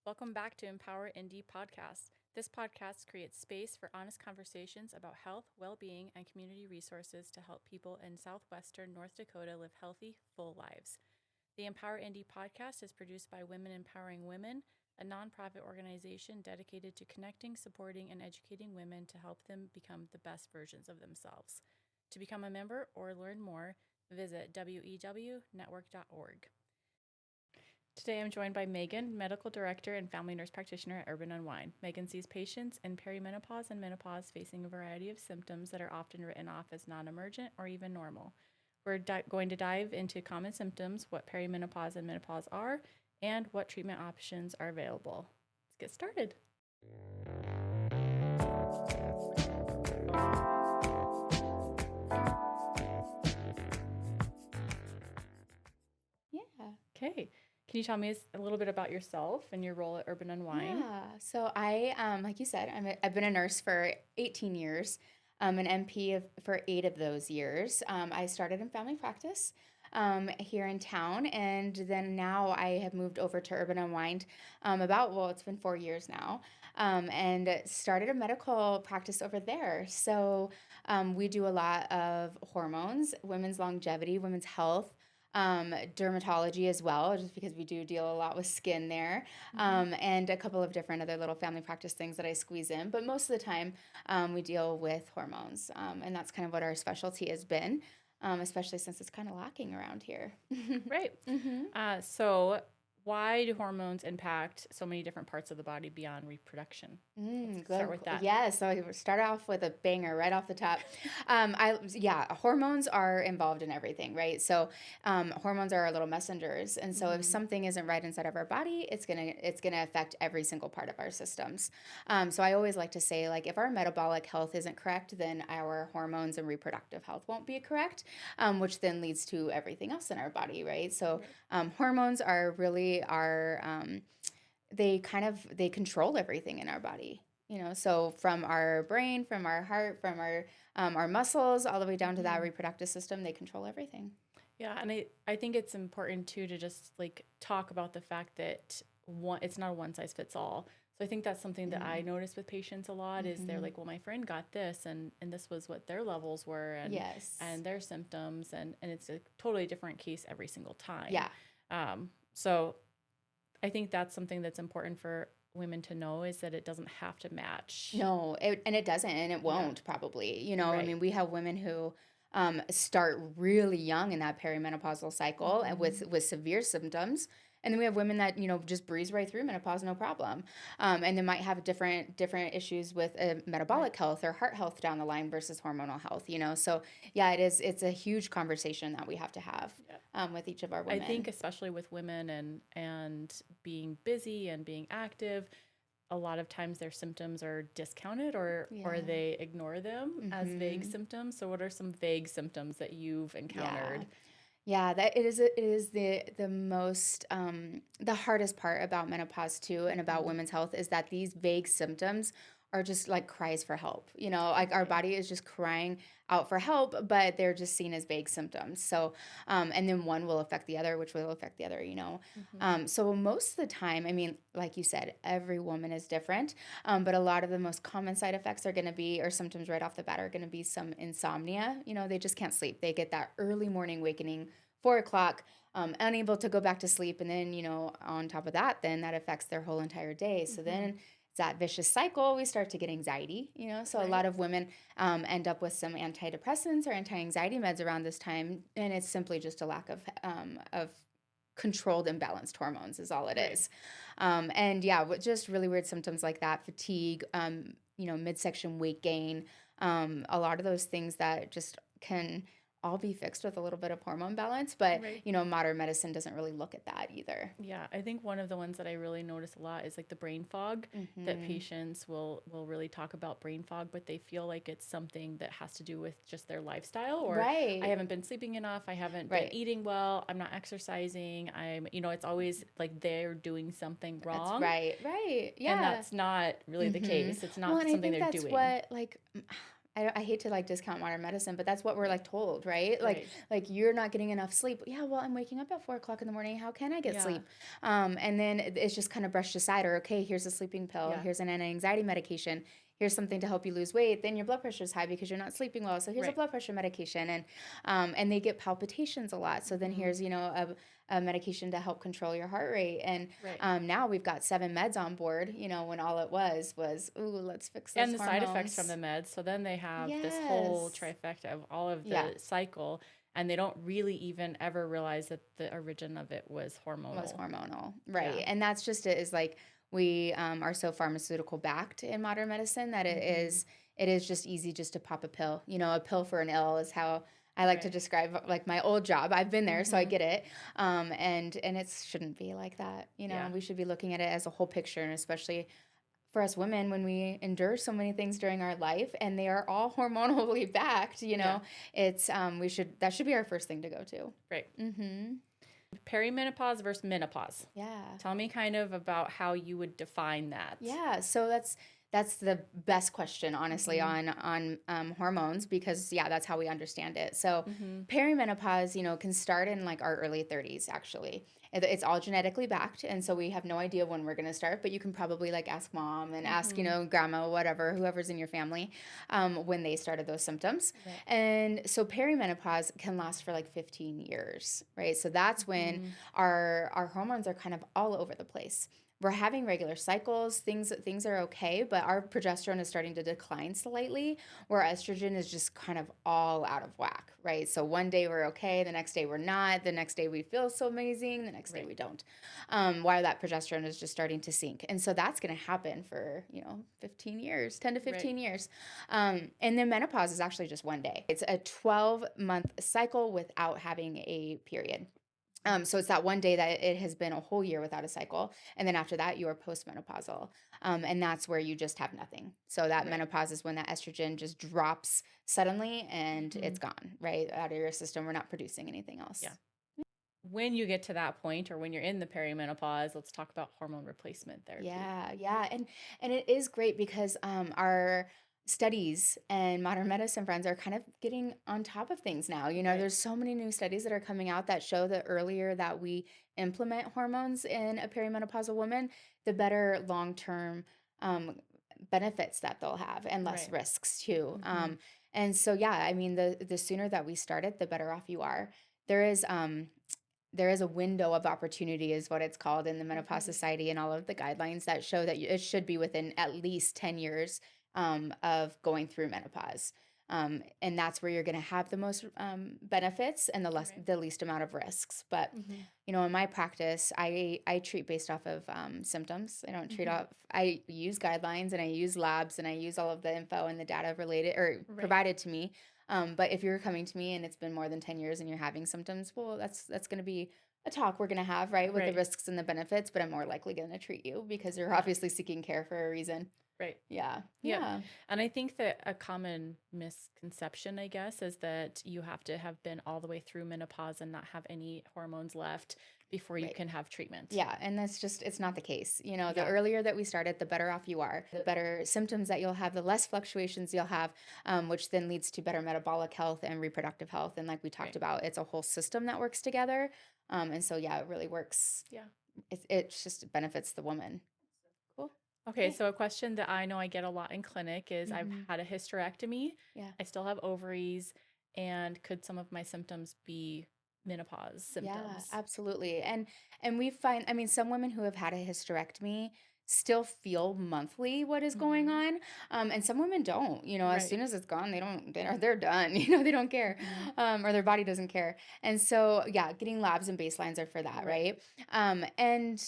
Welcome back to Empower Indie Podcast. This podcast creates space for honest conversations about health, well-being, and community resources to help people in southwestern North Dakota live healthy, full lives. The Empower Indie Podcast is produced by Women Empowering Women, a nonprofit organization dedicated to connecting, supporting, and educating women to help them become the best versions of themselves. To become a member or learn more, visit wewnetwork.org. Today, I'm joined by Megan, Medical Director and Family Nurse Practitioner at Urban Unwind. Megan sees patients in perimenopause and menopause facing a variety of symptoms that are often written off as non-emergent or even normal. We're going to dive into common symptoms, what perimenopause and menopause are, and what treatment options are available. Let's get started. Yeah. Okay. Can you tell me a little bit about yourself and your role at Urban Unwind? Yeah. So like you said, I've been a nurse for 18 years, an NP for 8 of those years. I started in family practice here in town, and then now I have moved over to Urban Unwind it's been 4 years now, and started a medical practice over there. So we do a lot of hormones, women's longevity, women's health, dermatology as well, just because we do deal a lot with skin there, and a couple of different other little family practice things that I squeeze in. But most of the time, we deal with hormones, and that's kind of what our specialty has been, especially since it's kind of lacking around here. Right. Mm-hmm. So why do hormones impact so many different parts of the body beyond reproduction? Let's start with that. Yeah, so we start off with a banger right off the top. Hormones are involved in everything, right? So hormones are our little messengers, and so if something isn't right inside of our body, it's gonna affect every single part of our systems. So I always like to say, like, if our metabolic health isn't correct, then our hormones and reproductive health won't be correct, which then leads to everything else in our body, right? So hormones are really they control everything in our body, so from our brain, from our heart, from our muscles, all the way down to that reproductive system, they control everything. Yeah, and I think it's important too to just like talk about the fact that it's not a one size fits all. So I think that's something that I notice with patients a lot is they're like, well, my friend got this and this was what their levels were Yes. and their symptoms and it's a totally different case every single time. Yeah. So I think that's something that's important for women to know is that it doesn't have to match. No, and it doesn't, and it won't probably. I Right. mean, we have women who start really young in that perimenopausal cycle and with severe symptoms. And then we have women that, just breeze right through menopause, no problem. And they might have different issues with metabolic health or heart health down the line versus hormonal health, So yeah, it's a huge conversation that we have to have with each of our women. I think especially with women and being busy and being active, a lot of times their symptoms are discounted or they ignore them as vague symptoms. So what are some vague symptoms that you've encountered? Yeah, that it is the most the hardest part about menopause too, and about women's health is that these vague symptoms are just like cries for help. Like our body is just crying out for help, but they're just seen as vague symptoms. So, and then one will affect the other, which will affect the other. So most of the time, I mean, like you said, every woman is different, but a lot of the most common side effects are going to be, or symptoms right off the bat, are going to be some insomnia. They just can't sleep. They get that early morning wakening, 4 o'clock, unable to go back to sleep. And then, on top of that, then that affects their whole entire day. So then it's that vicious cycle. We start to get anxiety, So a lot of women end up with some antidepressants or anti-anxiety meds around this time. And it's simply just a lack of controlled and balanced hormones is all it is. And yeah, just really weird symptoms like that, fatigue, midsection weight gain, a lot of those things that just can all be fixed with a little bit of hormone balance, but modern medicine doesn't really look at that either. Yeah, I think one of the ones that I really notice a lot is like the brain fog, that patients will really talk about brain fog, but they feel like it's something that has to do with just their lifestyle or I haven't been sleeping enough, I haven't been eating well, I'm not exercising, it's always like they're doing something wrong. That's right. Yeah. And that's not really the case. It's not something they're doing. What, like, I hate to like discount modern medicine, but that's what we're like told, right? Right. Like you're not getting enough sleep. Yeah, well, I'm waking up at 4 o'clock in the morning. How can I get Yeah. sleep? And then it's just kind of brushed aside. Or okay, here's a sleeping pill. Yeah. Here's an anti-anxiety medication. Here's something to help you lose weight. Then your blood pressure is high because you're not sleeping well. So here's a Right. blood pressure medication, and they get palpitations a lot. So then Mhm. here's a medication to help control your heart rate. And Right. now we've got 7 meds on board. When all it was ooh, let's fix those And the side effects from hormones. the meds. So then they have this whole Yes. trifecta of all of Yeah. the cycle, and they don't really even ever realize that the origin of it was Was hormonal. hormonal, right? Yeah. And that's just it. Is like we are so pharmaceutical backed in modern medicine that Mhm. it is just easy just to pop a pill. A pill for an ill is how I like to Right. describe like my old job. I've been there, so I Mhm. get it. And it shouldn't be like that. Yeah. We should be looking at it as a whole picture, and especially for us women when we endure so many things during our life and they are all hormonally backed. Yeah. It's that should be our first thing to go to. Right. Mm-hmm. Perimenopause versus menopause. Yeah. Tell me kind of about how you would define that. Yeah, so that's the best question, honestly, Mhm. on hormones because yeah, that's how we understand it. So Mhm. perimenopause, can start in like our early 30s. Actually, it's all genetically backed, and so we have no idea when we're going to start. But you can probably like ask mom and ask Mhm. grandma, whatever, whoever's in your family, when they started those symptoms. Right. And so perimenopause can last for like 15 years, right? So that's when Mhm. our hormones are kind of all over the place. We're having regular cycles, things are okay, but our progesterone is starting to decline slightly, where estrogen is just kind of all out of whack, right? So one day we're okay, the next day we're not, the next day we feel so amazing, the next day Right. we don't. While that progesterone is just starting to sink, and so that's going to happen for 15 years, 10 to Right. 15 years, and then menopause is actually just one day. It's a 12-month cycle without having a period. So it's that one day that it has been a whole year without a cycle. And then after that, you are postmenopausal. And that's where you just have nothing. So that Right. menopause is when that estrogen just drops suddenly and it's Mhm. gone, right? Out of your system. We're not producing anything Yeah. else. When you get to that point or when you're in the perimenopause, let's talk about hormone replacement therapy. Yeah, yeah. And it is great because our studies and modern medicine friends are kind of getting on top of things now. Right. There's so many new studies that are coming out that show that earlier that we implement hormones in a perimenopausal woman, the better long-term um, benefits that they'll have and less Right. risks too. Mhm. And so yeah, I mean the sooner that we start it, the better off you are. There is there is a window of opportunity is what it's called in the menopause Mhm. society and all of the guidelines that show that it should be within at least 10 years of going through menopause, and that's where you're going to have the most benefits and Right. the least amount of risks. But Mhm. in my practice I treat based off of symptoms. I don't treat Mhm. off. I use guidelines and I use labs and I use all of the info and the data related or Right. provided to me. But if you're coming to me and it's been more than 10 years and you're having symptoms, well, that's going to be a talk we're going to have, right, with the Right. risks and the benefits. But I'm more likely going to treat you because you're Yeah. obviously seeking care for a reason. Right. Yeah. Yep. Yeah. And I think that a common misconception, I guess, is that you have to have been all the way through menopause and not have any hormones left before you Right. can have treatment. Yeah, and it's not the case. The Yeah. earlier that we start it, the better off you are. The better symptoms that you'll have, the less fluctuations you'll have, which then leads to better metabolic health and reproductive health. And like we talked Right. about, it's a whole system that works together. And so, yeah, it really works. Yeah. It just benefits the woman. Cool. Okay, Okay. so a question that I know I get a lot in clinic is I've Hmm. had a hysterectomy. Yeah. I still have ovaries, and could some of my symptoms be menopause Yeah, symptoms? absolutely. And we find, I mean, some women who have had a hysterectomy still feel monthly what is going Mhm. on. And some women don't, as Right. soon as it's gone, they're done, they don't care. Mhm. Or their body doesn't care. And so, yeah, getting labs and baselines are for that, Right. right? And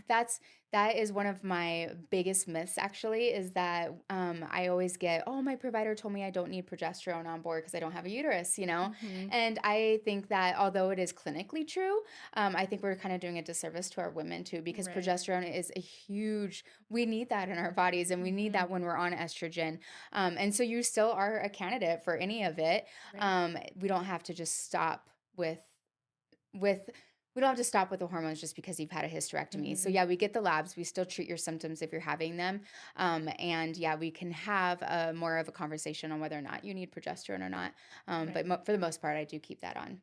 that's that is one of my biggest myths actually is that I always get, oh, my provider told me I don't need progesterone on board because I don't have a uterus. Mhm. And I think that although it is clinically true, I think we're kind of doing a disservice to our women too because Right. progesterone is a huge, we need that in our bodies and we need Mhm. that when we're on estrogen. And so you still are a candidate for any of it. Right. We don't have to just stop with we don't have to stop with the hormones just because you've had a hysterectomy. So Mm-hmm. yeah, we get the labs. We still treat your symptoms if you're having them. And yeah, we can have more of a conversation on whether or not you need progesterone or not. Right. But for the most part, I do keep that on.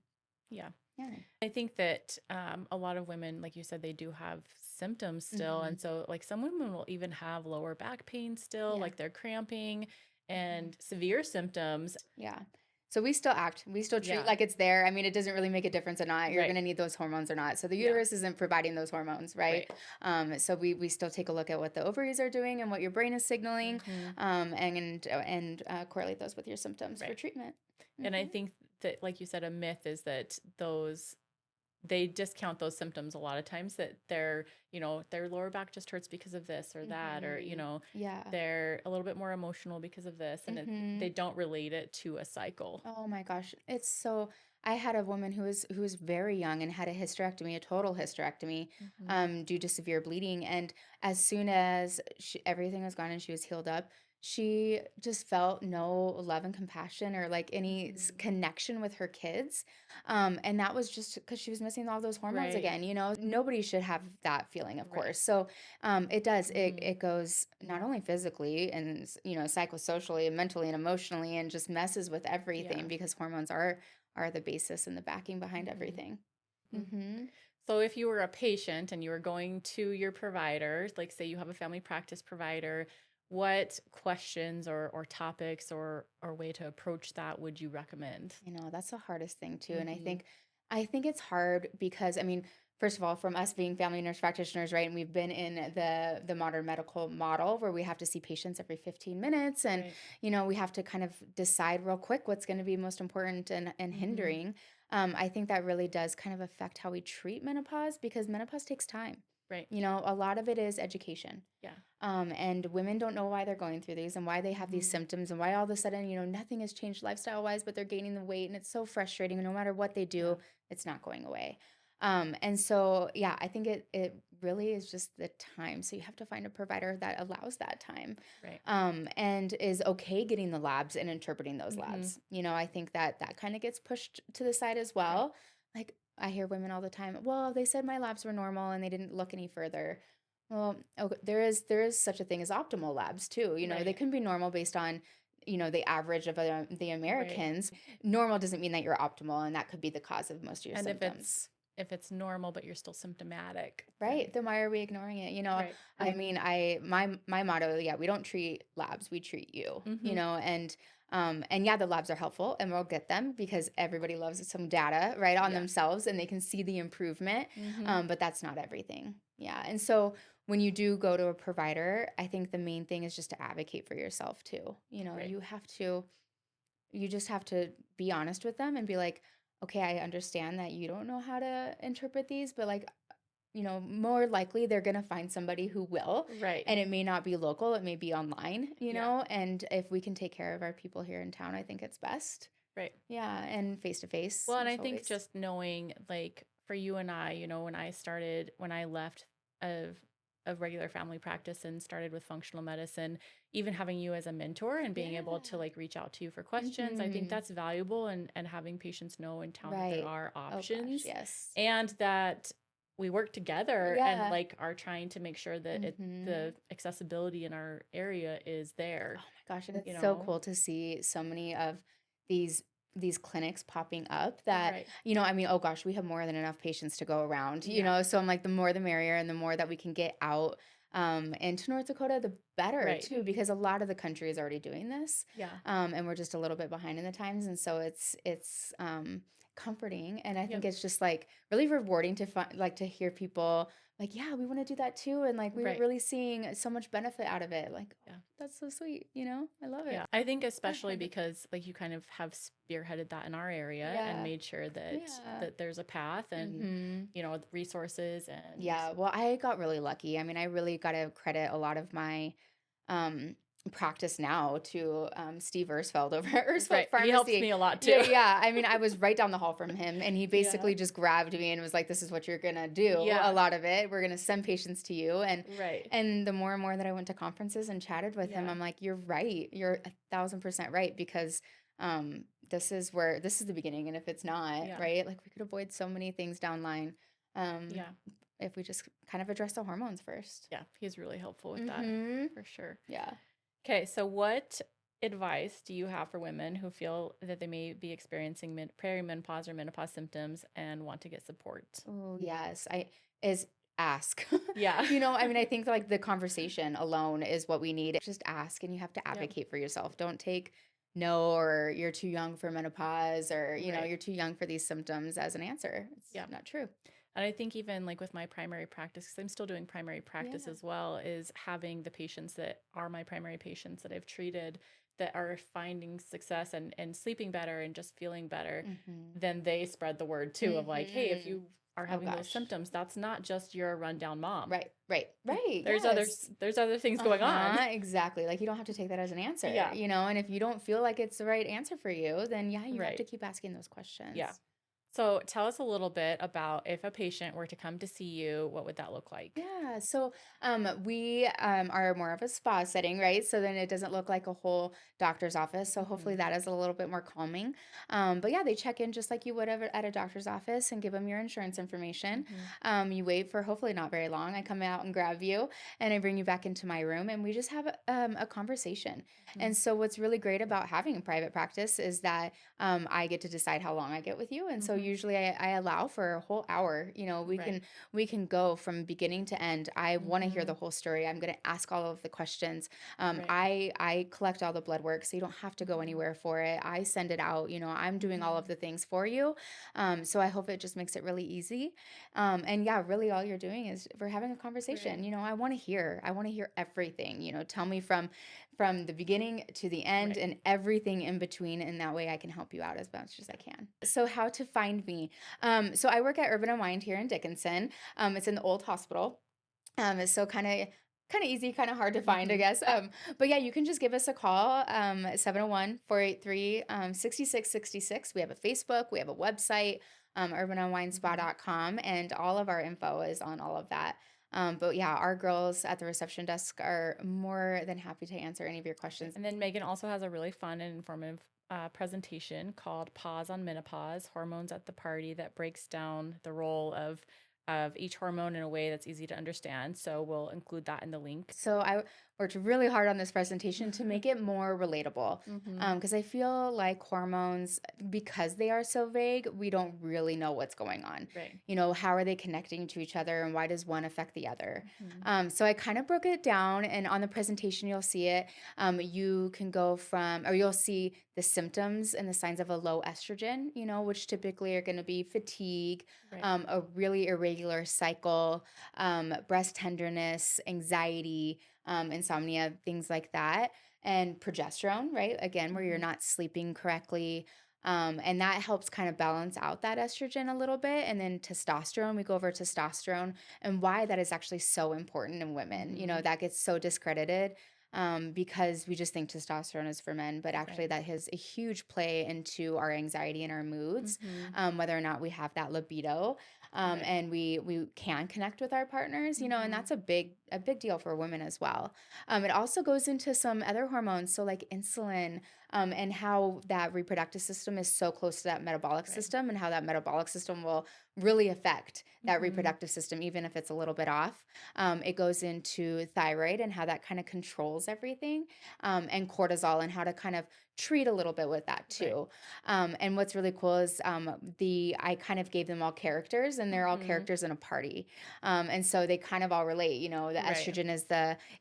Yeah. Yeah. I think that a lot of women, like you said, they do have symptoms still. Mm-hmm. And so, like, some women will even have lower back pain still, Yeah. like they're cramping Mm-hmm. and severe symptoms. Yeah. So we still act, we still treat Yeah. like it's there. I mean, it doesn't really make a difference or not. You're Right. going to need those hormones or not. So the Yeah. uterus isn't providing those hormones, right? Right. So we still take a look at what the ovaries are doing and what your brain is signaling, Mm-hmm. and correlate those with your symptoms for Right. treatment. And I Mm-hmm. think that, like you said, a myth is that they discount those symptoms a lot of times, that their lower back just hurts because of this or that, or, Mm-hmm. Yeah. they're a little bit more emotional because of this. And Mm-hmm. they don't relate it to a cycle. Oh my gosh. It's so I had a woman who was very young and had a hysterectomy, a total hysterectomy, Mm-hmm. due to severe bleeding. And as soon as everything was gone and she was healed up, she just felt no love and compassion or like any Mm-hmm. connection with her kids. And that was just because she was missing all those hormones Right. again. Nobody should have that feeling, of Right. course. So it does. It Mm-hmm. it goes not only physically and psychosocially and mentally and emotionally and just messes with everything Yeah. because hormones are the basis and the backing behind Mm-hmm. everything. Mm-hmm. Mm-hmm. So if you were a patient and you were going to your provider, like say you have a family practice provider, what questions or topics or way to approach that would you recommend? That's the hardest thing too. And I Mm-hmm. think I think it's hard because I mean, first of all, from us being family nurse practitioners, right? And we've been in the modern medical model where we have to see patients every 15 minutes and Right. we have to kind of decide real quick what's going to be most important and Mm-hmm. hindering. I think that really does kind of affect how we treat menopause because menopause takes time. Right. A lot of it is education. Yeah. And women don't know why they're going through these and why they have these Mm-hmm. symptoms and why all of a sudden, nothing has changed lifestyle wise, but they're gaining the weight. And it's so frustrating. And no matter what they Yeah. do, it's not going away. And so, yeah, I think it really is just the time. So you have to find a provider that allows that time, Right. and is okay getting the labs and interpreting those Mm-hmm. labs. I think that kind of gets pushed to the side as Right. well. Like I hear women all the time, well, they said my labs were normal and they didn't look any further. Well, okay, there is such a thing as optimal labs too. They Right. can be normal based on, the average of the Right. Americans. Normal doesn't mean that you're optimal, and that could be the cause of most of your And symptoms. if it's normal but you're still symptomatic, then Right. Then why are we ignoring it? right. I mean, my motto, yeah, we don't treat labs, we treat you, Mm-hmm. and yeah, the labs are helpful and we'll get them because everybody loves some data, right, on Yeah. themselves and they can see the improvement. Mm-hmm. But that's not everything. Yeah. And so when you do go to a provider, I think the main thing is just to advocate for yourself too. Right. You just have to be honest with them and be like, okay, I understand that you don't know how to interpret these, but like, more likely they're going to find somebody who will. Right. And it may not be local, it may be online, Yeah. and if we can take care of our people here in town, I think it's best. Right. Yeah. And face to face, Well, and as I think always. just knowing, like, for you and I, when I left of regular family practice and started with functional medicine, even having you as a mentor and being able to Yeah. like reach out to you for questions, I think Mhm. that's valuable, and having patients know in town that there Right. are Oh gosh, options yes. and that we work together and Yeah. like are trying to make sure that Mhm. the accessibility in our area is Oh there, my gosh, and you it's so know. cool to see so many of these these clinics popping up that, Right. I mean, oh gosh, we have more than enough patients to go around, Yeah. so I'm like the more the merrier and the more that we can get out into North Dakota, the better Right. too, because a lot of the country is already doing this. Yeah. And we're just a little bit behind in the times. And so it's comforting. And I think Yep. it's just like really rewarding to find like to hear people like, yeah, we want to do that too. And like we're Right. really seeing so much benefit out of it. Like, Yeah. that's so sweet, I love it. Yeah, I think especially because like you kind of have spearheaded that in our area and Yeah. made sure that Yeah. there's a path and Mhm. the resources and Yeah, well, I got really lucky. I mean, I really got to credit a lot of my um practice now to Steve Ersfeld over at Ersfeld right. He helps Pharmacy. me a lot Yeah, too. yeah. I mean, I was right down the hall from him and he Yeah. basically just grabbed me and was like, this is what you're gonna do. Yeah. A lot of it. We're gonna send patients to you. Right. And the more and more that I went to conferences and chatted with him, Yeah. I'm like, you're right. You're 1,000% right because this is the beginning. And if it's not, Yeah. right, like we could avoid so many things down line. Um, Yeah. if we just kind of address the hormones first. Yeah. He's really helpful with that Mm-hmm. for sure. Yeah. Okay. So, what advice do you have for women who feel that they may be experiencing perimenopause or menopause symptoms and want to get support? Oh, yes. Is ask. Yeah. I mean, I think like the conversation alone is what we need. Just ask, and you have to Yep. advocate for yourself. Don't take no, or you're too young for menopause, or Right. you're too young for these symptoms as an answer. It's Yeah. not true. And I think even like with my primary practice, because I'm still doing primary practice Yeah. as well, is having the patients that are my primary patients that I've treated that are finding success and sleeping better and just feeling better, Mm-hmm. then they spread the word too of like, hey, if Mm-hmm. you are Oh having those gosh. symptoms, that's not just you're a rundown mom. Right, right, right. There's Yes. other things going on. Exactly. Like you don't have to take that as an answer, Yeah. and if you don't feel like it's the right answer for you, then yeah, you have to Right. keep asking those questions. Yeah. So tell us a little bit about if a patient were to come to see you, what would that look like? Yeah, so we are more of a spa setting, right? So then it doesn't look like a whole doctor's office. So hopefully Mhm. that is a little bit more calming. But yeah, they check in just like you would at a doctor's office and give them your insurance information. Mhm. You wait for hopefully not very long. I come out and grab you, and I bring you back into my room, and we just have a conversation. Mhm. And so what's really great about having a private practice is that I get to decide how long I get with you. And so Mhm. usually I allow for a whole hour. Right. We can go from beginning to end. I want to hear the Mhm. whole story. I'm going to ask all of the questions. Right. I collect all the blood work, so you don't have to go Mhm. anywhere for it. I send it out. I'm doing all of Mhm. the things for you. So I hope it just makes it really easy. And yeah, really all you're doing is we're having a Right. conversation. I want to hear everything. Tell me from the beginning to the end Right. and everything in between, and that way I can help you out as much as I can. So how to find me? So I work at Urban Unwind here in Dickinson. It's in the old hospital. It's so kind of easy, kind of hard to find, I Mhm. guess. But yeah, you can just give us a call, 701-483 6666. We have a Facebook, we have a website, Mhm. urbanunwindspa.com, and all of our info is on all of that. But yeah, our girls at the reception desk are more than happy to answer any of your Right. questions. And then Megan also has a really fun and informative presentation called Pause on Menopause, Hormones at the Party, that breaks down the role of each hormone in a way that's easy to understand. So we'll include that in the link. So I worked really hard on this presentation to make it more relatable, Mm-hmm. because I feel like hormones, because they are so vague, we don't really know what's going on. Right. How are they connecting to each other, and why does one affect the other? Mm-hmm. So I kind of broke it down, and on the presentation you'll see it. You can go from, or you'll see the symptoms and the signs of a low estrogen, which typically are going to be fatigue, Right. a really irregular cycle, breast tenderness, anxiety, insomnia, things like that, and progesterone, right? Again, where you're Mm-hmm. not sleeping correctly. And that helps kind of balance out that estrogen a little bit. And then testosterone, we go over testosterone and why that is actually so important in women. Mm-hmm. That gets so discredited, because we just think testosterone is for men, but actually Right. that has a huge play into our anxiety and our moods, Mm-hmm. whether or not we have that libido. Right. And we can connect with our partners, and Mm-hmm. that's a big deal for women as well. It also goes into some other hormones, so like insulin, and how that reproductive system is so close to that metabolic Right. system, and how that metabolic system will really affect that Mm-hmm. reproductive system, even if it's a little bit off. It goes into thyroid and how that kind of controls everything, and cortisol and how to kind of treat a little bit with that Right. too. And what's really cool is I kind of gave them all characters, and they're all Mm-hmm. characters in a party. And so they kind of all relate. The Right. estrogen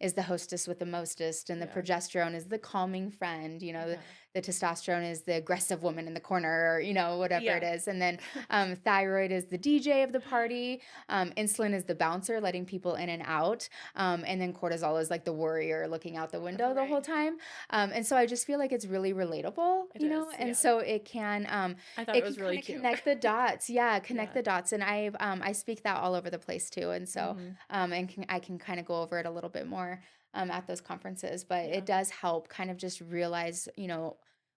is the hostess with the mostest, and the Yeah. progesterone is the calming friend. Yeah. The testosterone is the aggressive woman in the corner, or whatever it Yeah. is. And then thyroid is the DJ of the party. Insulin is the bouncer, letting people in and out. And then cortisol is like the warrior looking out the window the whole Right. time. And so I just feel like it's really relatable, It is. and Yeah. so I thought it it can was really kind of cute. connect the dots. Yeah, connect Yeah. the dots. And I speak that all over the place too. And so Mm-hmm. I can kind of go over it a little bit more at those conferences, but Yeah. it does help kind of just realize,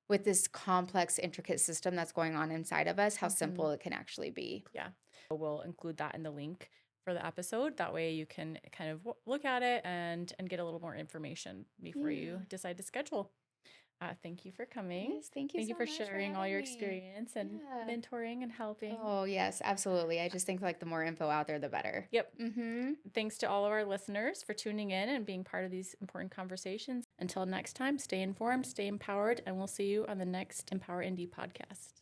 with this complex, intricate system that's going on inside of us, how Mm-hmm. simple it can actually be. Yeah. We'll include that in the link for the episode. That way you can kind of look at it and get a little more information before Yeah. you decide to schedule. Thank you for coming. Yes, thank you Thank so you for much for sharing all your having me. experience and Yeah. mentoring and helping. Oh, yes, absolutely. I just think like the more info out there, the better. Yep. Mm-hmm. Thanks to all of our listeners for tuning in and being part of these important conversations. Until next time, stay informed, stay empowered, and we'll see you on the next Empower Indie podcast.